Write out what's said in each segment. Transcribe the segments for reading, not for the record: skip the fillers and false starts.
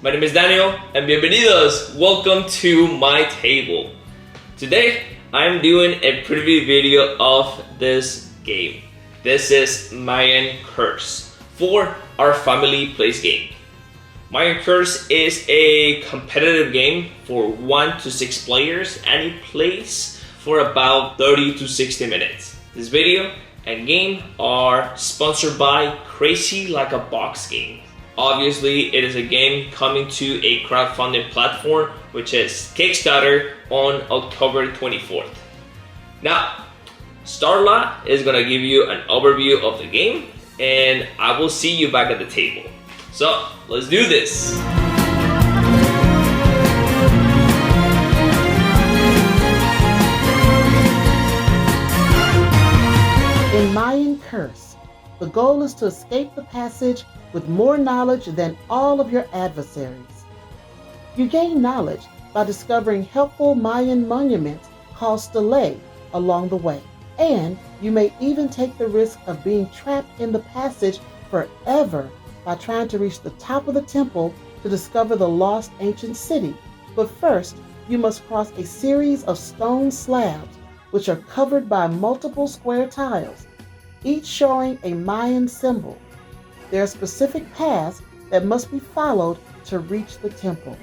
My name is Daniel and bienvenidos. Welcome to my table. Today I'm doing a preview video of this game. This is Mayan Curse for our family plays game. Mayan Curse is a competitive game for 1 to 6 players and it plays for about 30 to 60 minutes. This video and game are sponsored by Crazy Like a Box Game. Obviously, it is a game coming to a crowdfunding platform, which is Kickstarter on October 24th. Now, Starla is gonna give you an overview of the game, and I will see you back at the table. So, let's do this. In Mayan Curse, the goal is to escape the passage with more knowledge than all of your adversaries. You gain knowledge by discovering helpful Mayan monuments called Stelae along the way, and you may even take the risk of being trapped in the passage forever by trying to reach the top of the temple to discover the lost ancient city. But first, you must cross a series of stone slabs which are covered by multiple square tiles, each showing a Mayan symbol. There are specific paths that must be followed to reach the temple.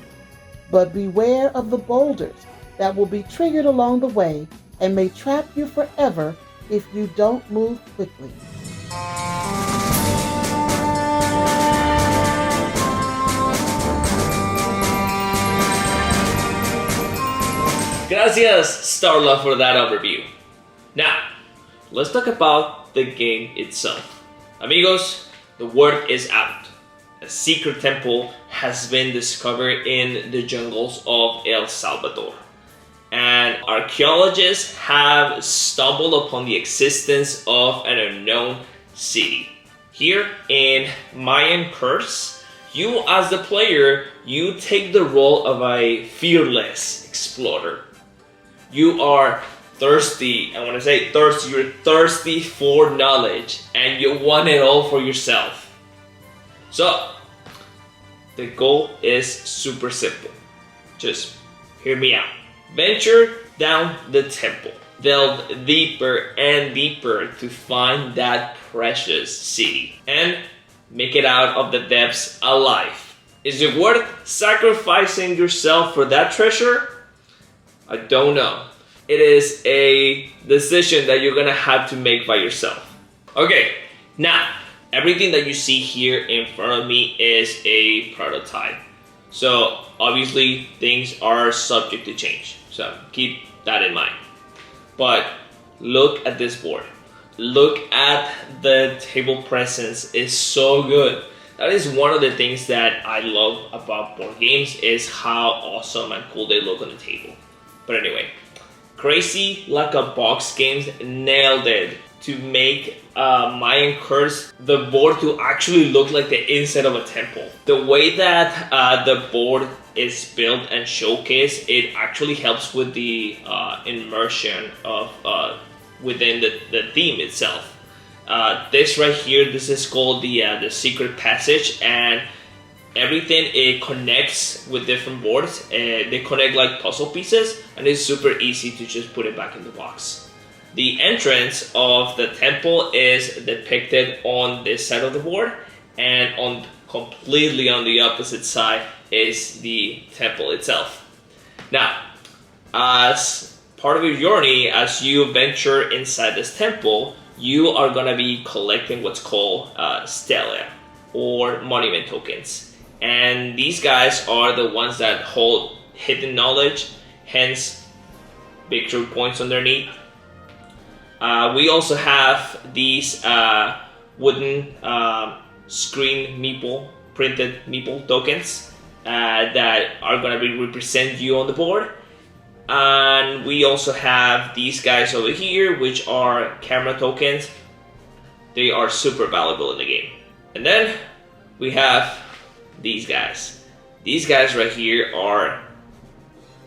But beware of the boulders that will be triggered along the way and may trap you forever if you don't move quickly. Gracias, Starla, for that overview. Now, let's talk about the game itself. Amigos, the word is out. A secret temple has been discovered in the jungles of El Salvador. And archaeologists have stumbled upon the existence of an unknown city. Here in Mayan Curse, you as the player, you take the role of a fearless explorer. You are thirsty, I want to say thirsty, you're thirsty for knowledge and you want it all for yourself. So, the goal is super simple. Just hear me out. Venture down the temple. Delve deeper and deeper to find that precious city and make it out of the depths alive. Is it worth sacrificing yourself for that treasure? I don't know. It is a decision that you're gonna have to make by yourself. Okay, now, everything that you see here in front of me is a prototype. So, obviously, things are subject to change. So, keep that in mind. But, look at this board. Look at the table presence. It's so good. That is one of the things that I love about board games is how awesome and cool they look on the table. But anyway, Crazy Like a Box Games nailed it to make Mayan Curse the board to actually look like the inside of a temple. The way that the board is built and showcased, it actually helps with the immersion of within the theme itself. This right here, this is called the secret passage, and everything it connects with different boards. They connect like puzzle pieces, and it's super easy to just put it back in the box. The entrance of the temple is depicted on this side of the board, and on completely on the opposite side is the temple itself. Now, as part of your journey, as you venture inside this temple, you are gonna be collecting what's called Stelae, or monument tokens. And these guys are the ones that hold hidden knowledge, hence victory points underneath. We also have these wooden screen meeple, printed meeple tokens that are going to be represent you on the board. And we also have these guys over here, which are camera tokens. They are super valuable in the game. And then we have these guys. These guys right here are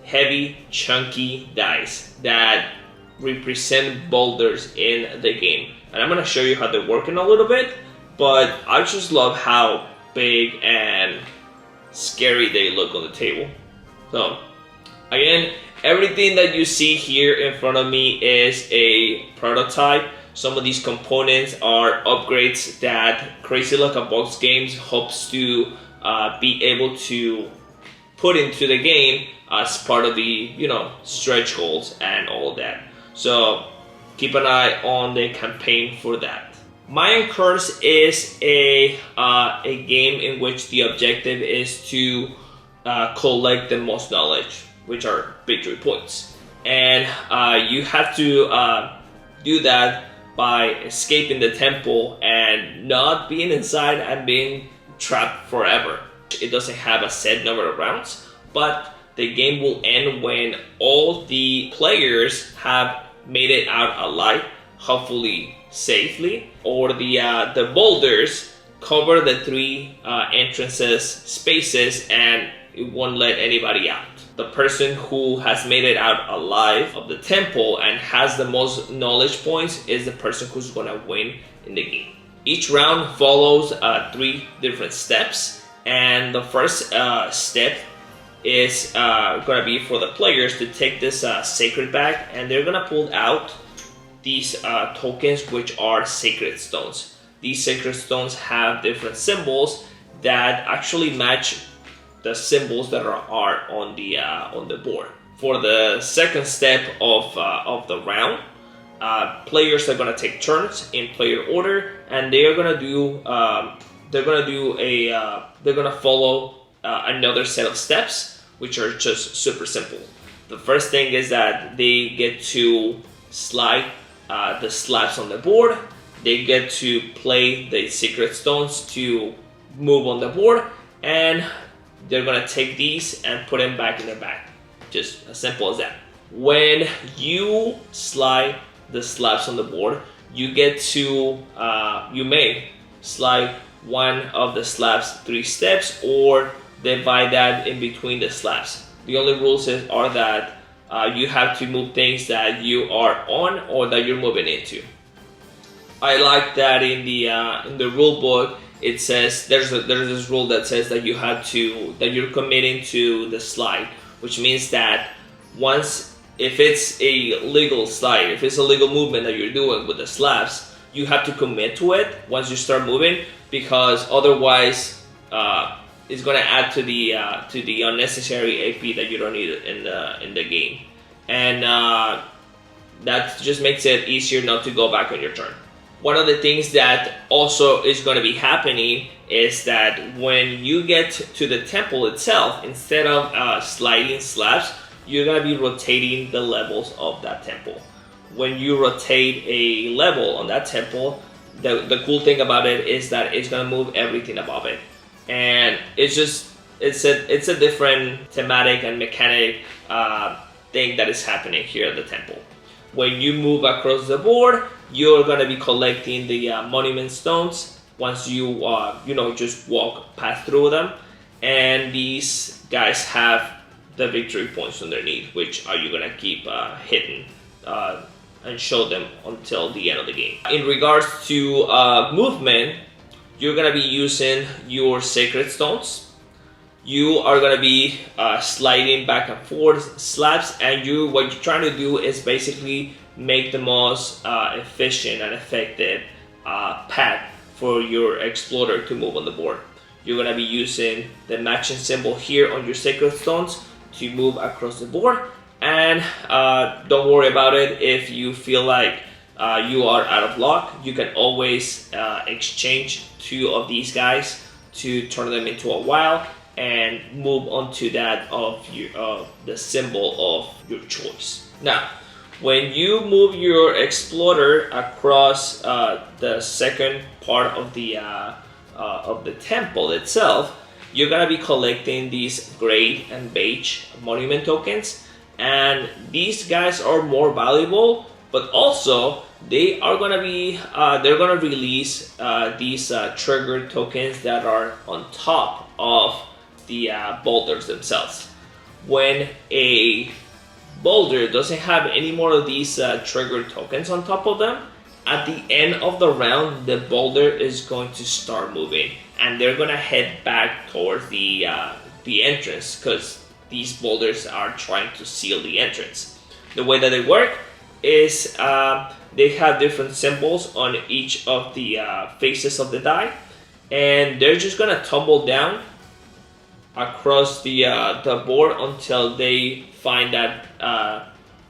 heavy, chunky dice that represent boulders in the game. And I'm gonna show you how they work in a little bit, but I just love how big and scary they look on the table. So again, everything that you see here in front of me is a prototype. Some of these components are upgrades that Crazy Like a Box Games hopes to be able to put into the game as part of the, you know, stretch goals and all of that. So keep an eye on the campaign for that. Mayan Curse is a game in which the objective is to collect the most knowledge, which are victory points, and you have to do that by escaping the temple and not being inside and being trapped forever. It doesn't have a set number of rounds, but the game will end when all the players have made it out alive, hopefully safely, or the boulders cover the 3 entrances spaces and it won't let anybody out. The person who has made it out alive of the temple and has the most knowledge points is the person who's gonna win in the game. Each round follows 3 different steps, and the first step is gonna be for the players to take this sacred bag, and they're gonna pull out these tokens, which are sacred stones. These sacred stones have different symbols that actually match the symbols that are on the board. For the second step of the round, players are gonna take turns in player order, and they're gonna follow another set of steps, which are just super simple. The first thing is that they get to slide the slabs on the board. They get to play the secret stones to move on the board, and they're gonna take these and put them back in their bag. Just as simple as that. When you slide the slabs on the board, you get to you may slide one of the slabs 3 steps or divide that in between the slabs. The only rules are that you have to move things that you are on or that you're moving into. I like that in the rule book it says there's this rule that says that you're committing to the slide, which means that if it's a legal slide, if it's a legal movement that you're doing with the slabs, you have to commit to it once you start moving, because otherwise it's going to add to the unnecessary AP that you don't need in the game, and that just makes it easier not to go back on your turn. One of the things that also is going to be happening is that when you get to the temple itself, instead of sliding slabs, you're going to be rotating the levels of that temple. When you rotate a level on that temple, the cool thing about it is that it's going to move everything above it, and it's a different thematic and mechanic thing that is happening here at the temple. When you move across the board, you're gonna be collecting the monument stones once you just walk past through them, and these guys have the victory points underneath, which are you gonna keep hidden and show them until the end of the game. In regards to movement, you're gonna be using your sacred stones. You are gonna be sliding back and forth slabs, and what you're trying to do is basically make the most efficient and effective path for your explorer to move on the board. You're gonna be using the matching symbol here on your sacred stones to move across the board, and don't worry about it if you feel like you are out of luck. You can always exchange 2 of these guys to turn them into a wild and move on to that of the symbol of your choice. Now, when you move your explorer across the second part of the temple itself, you're gonna be collecting these gray and beige monument tokens, and these guys are more valuable, but also they are gonna be they're gonna release these trigger tokens that are on top of the boulders themselves. When a boulder doesn't have any more of these trigger tokens on top of them, at the end of the round, the boulder is going to start moving, and they're gonna head back towards the the entrance, because these boulders are trying to seal the entrance. The way that they work is they have different symbols on each of the faces of the die, and they're just gonna tumble down across the board until they find that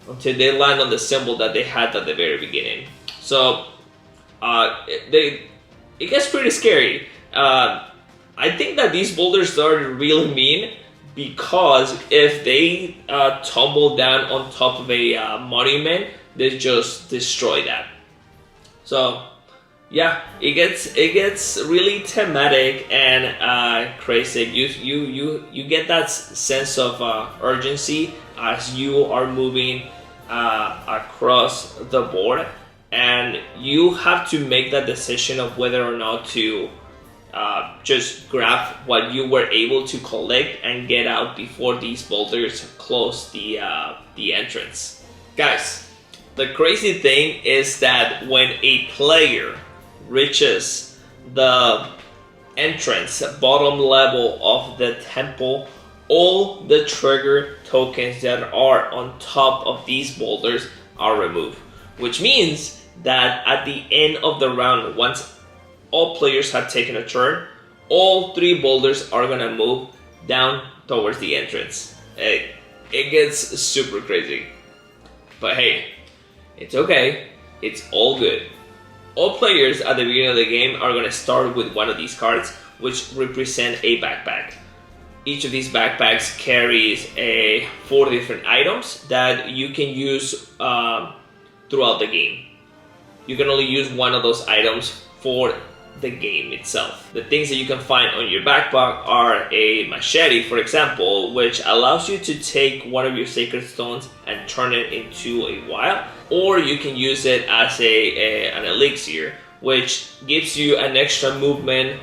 until they land on the symbol that they had at the very beginning. So it gets pretty scary. I think that these boulders are really mean, because if they tumble down on top of a monument, they just destroy that. So yeah, it gets really thematic and crazy. You get that sense of urgency as you are moving across the board, and you have to make that decision of whether or not to just grab what you were able to collect and get out before these boulders close the entrance. Guys, the crazy thing is that when a player reaches the entrance bottom level of the temple, all the trigger tokens that are on top of these boulders are removed, which means that at the end of the round, once all players have taken a turn, all 3 boulders are gonna move down towards the entrance. It gets super crazy, but hey, it's okay, it's all good. All players at the beginning of the game are going to start with one of these cards, which represent a backpack. Each of these backpacks carries 4 different items that you can use throughout the game. You can only use one of those items for the game itself. The things that you can find on your backpack are a machete, for example, which allows you to take one of your sacred stones and turn it into a vial, or you can use it as an elixir, which gives you an extra movement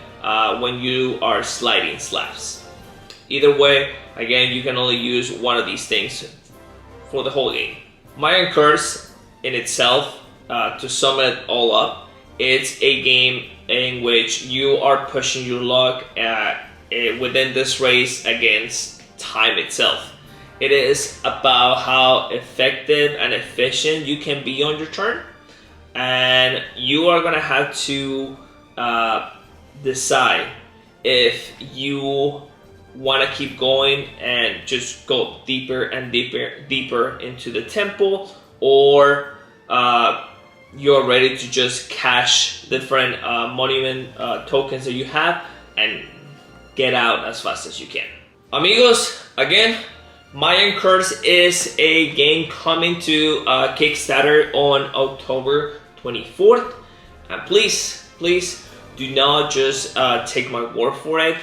when you are sliding slabs. Either way, again, you can only use one of these things for the whole game. Mayan Curse in itself, to sum it all up, it's a game in which you are pushing your luck within this race against time itself. It is about how effective and efficient you can be on your turn, and you are gonna have to decide if you want to keep going and just go deeper and deeper into the temple, or you're ready to just cash different monument tokens that you have and get out as fast as you can. Amigos, again, Mayan Curse is a game coming to Kickstarter on October 24th. And please do not just take my word for it.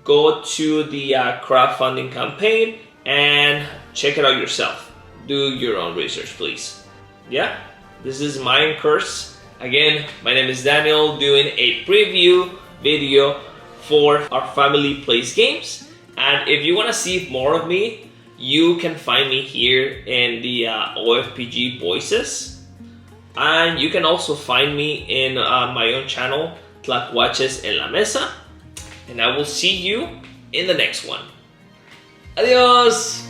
Go to the crowdfunding campaign and check it out yourself. Do your own research, please. Yeah, this is Mayan Curse. Again, my name is Daniel, doing a preview video for our family plays games. And if you want to see more of me, you can find me here in the OFPG Voices. And you can also find me in my own channel, Tlacuaches.enlamesa. And I will see you in the next one. Adios!